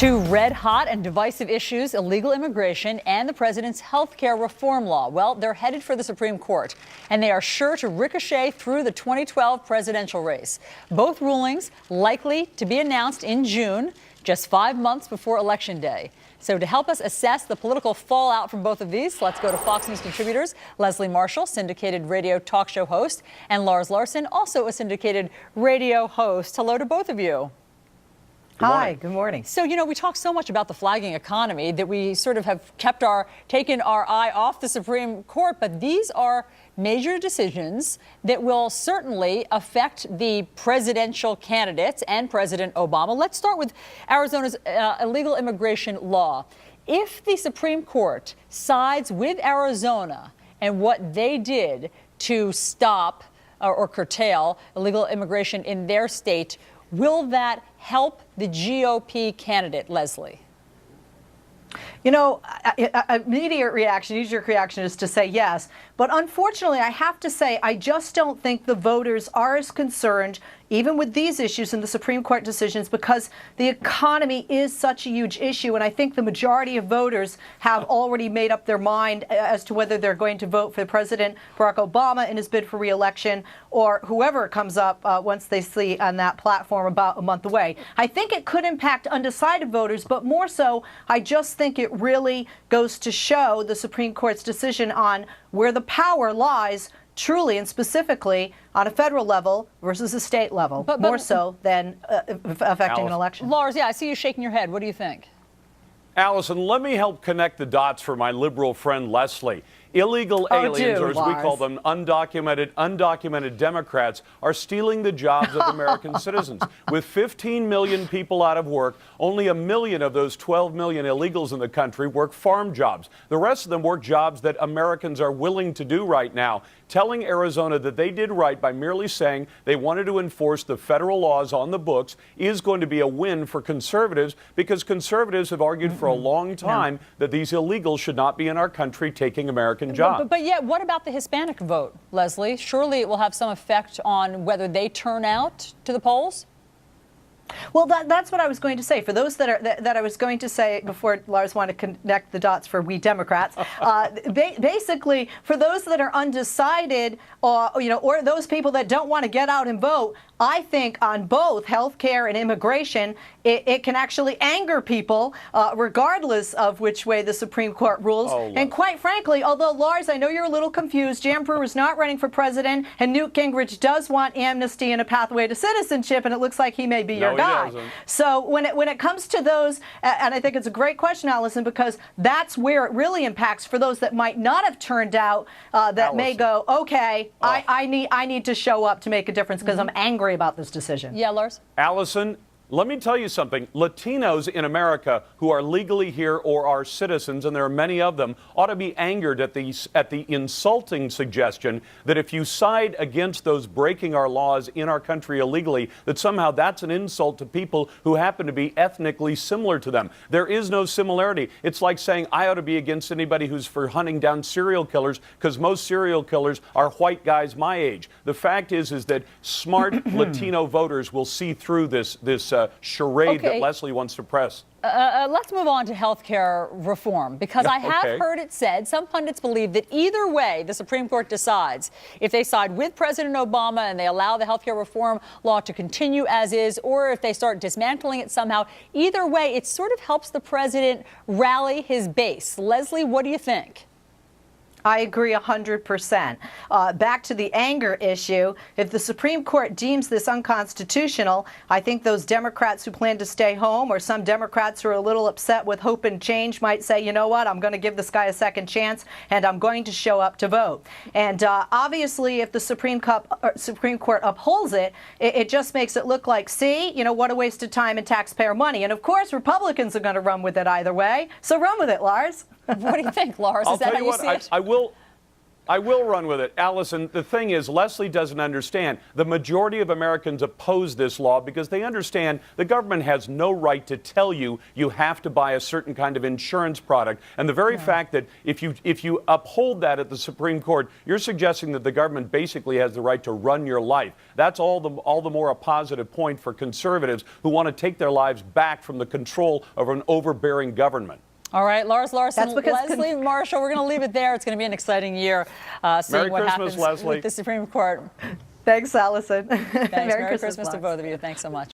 Two red-hot and divisive issues, illegal immigration and the president's health care reform law. Well, they're headed for the Supreme Court, and they are sure to ricochet through the 2012 presidential race. Both rulings likely to be announced in June, just 5 months before Election Day. So to help us assess the political fallout from both of these, let's go to Fox News contributors Leslie Marshall, syndicated radio talk show host, and Lars Larson, also a syndicated radio host. Hello to both of you. Hi, good morning. So, you know, we talk so much about the flagging economy that we sort of have taken our eye off the Supreme Court, but these are major decisions that will certainly affect the presidential candidates and President Obama. Let's start with Arizona's illegal immigration law. If the Supreme Court sides with Arizona and what they did to stop or curtail illegal immigration in their state, will that help the GOP candidate, Leslie? You know, immediate reaction, knee-jerk reaction is to say yes. But unfortunately, I have to say, I just don't think the voters are as concerned, even with these issues in the Supreme Court decisions, because the economy is such a huge issue. And I think the majority of voters have already made up their mind as to whether they're going to vote for President Barack Obama in his bid for re-election or whoever comes up once they see on that platform about a month away. I think it could impact undecided voters, but more so, I just think it really goes to show the Supreme Court's decision on where the power lies truly and specifically on a federal level versus a state level, but more so than affecting an election. Lars, yeah, I see you shaking your head. What do you think? Allison, let me help connect the dots for my liberal friend Leslie. Illegal aliens, or as we call them, undocumented Democrats, are stealing the jobs of American citizens. With 15 million people out of work, only 1 million of those 12 million illegals in the country work farm jobs. The rest of them work jobs that Americans are willing to do right now. Telling Arizona that they did right by merely saying they wanted to enforce the federal laws on the books is going to be a win for conservatives, because conservatives have argued for a long time that these illegals should not be in our country taking American jobs. But yet, what about the Hispanic vote, Leslie? Surely it will have some effect on whether they turn out to the polls? Well, that's what I was going to say. For those that I was going to say before Lars wanted to connect the dots for we Democrats, basically for those that are undecided, or those people that don't want to get out and vote, I think on both health care and immigration, it can actually anger people regardless of which way the Supreme Court rules. And quite frankly, although Lars, I know you're a little confused, Jan Brewer is not running for president, and Newt Gingrich does want amnesty and a pathway to citizenship, and it looks like he may be your guy. So when it comes to those, and I think it's a great question, Allison, because that's where it really impacts for those that might not have turned out, that may go, okay, I need to show up to make a difference because I'm angry about this decision. Yeah, Lars? Allison, let me tell you something. Latinos in America who are legally here or are citizens, and there are many of them, ought to be angered at the insulting suggestion that if you side against those breaking our laws in our country illegally, that somehow that's an insult to people who happen to be ethnically similar to them. There is no similarity. It's like saying I ought to be against anybody who's for hunting down serial killers, because most serial killers are white guys my age. The fact is that smart Latino voters will see through this charade that Leslie wants to press. Let's move on to health care reform, because I have heard it said, some pundits believe that either way the Supreme Court decides, if they side with President Obama and they allow the health care reform law to continue as is, or if they start dismantling it somehow, either way, it sort of helps the president rally his base. Leslie, what do you think? I agree 100%. Back to the anger issue, if the Supreme Court deems this unconstitutional, I think those Democrats who plan to stay home, or some Democrats who are a little upset with hope and change, might say, you know what, I'm going to give this guy a second chance, and I'm going to show up to vote. And obviously, if the Supreme Court upholds it, it just makes it look like, see, what a waste of time and taxpayer money. And of course, Republicans are going to run with it either way. So run with it, Lars. What do you think, Lars? Is that how you see it? I will run with it. Allison, the thing is, Leslie doesn't understand. The majority of Americans oppose this law because they understand the government has no right to tell you you have to buy a certain kind of insurance product. And the very fact that if you uphold that at the Supreme Court, you're suggesting that the government basically has the right to run your life. That's all the more a positive point for conservatives who want to take their lives back from the control of an overbearing government. All right, Lars Larson, Leslie Marshall, we're going to leave it there. It's going to be an exciting year seeing what happens Leslie. with the Supreme Court. Thanks, Allison. Thanks. Merry Christmas to both of you. Thanks so much.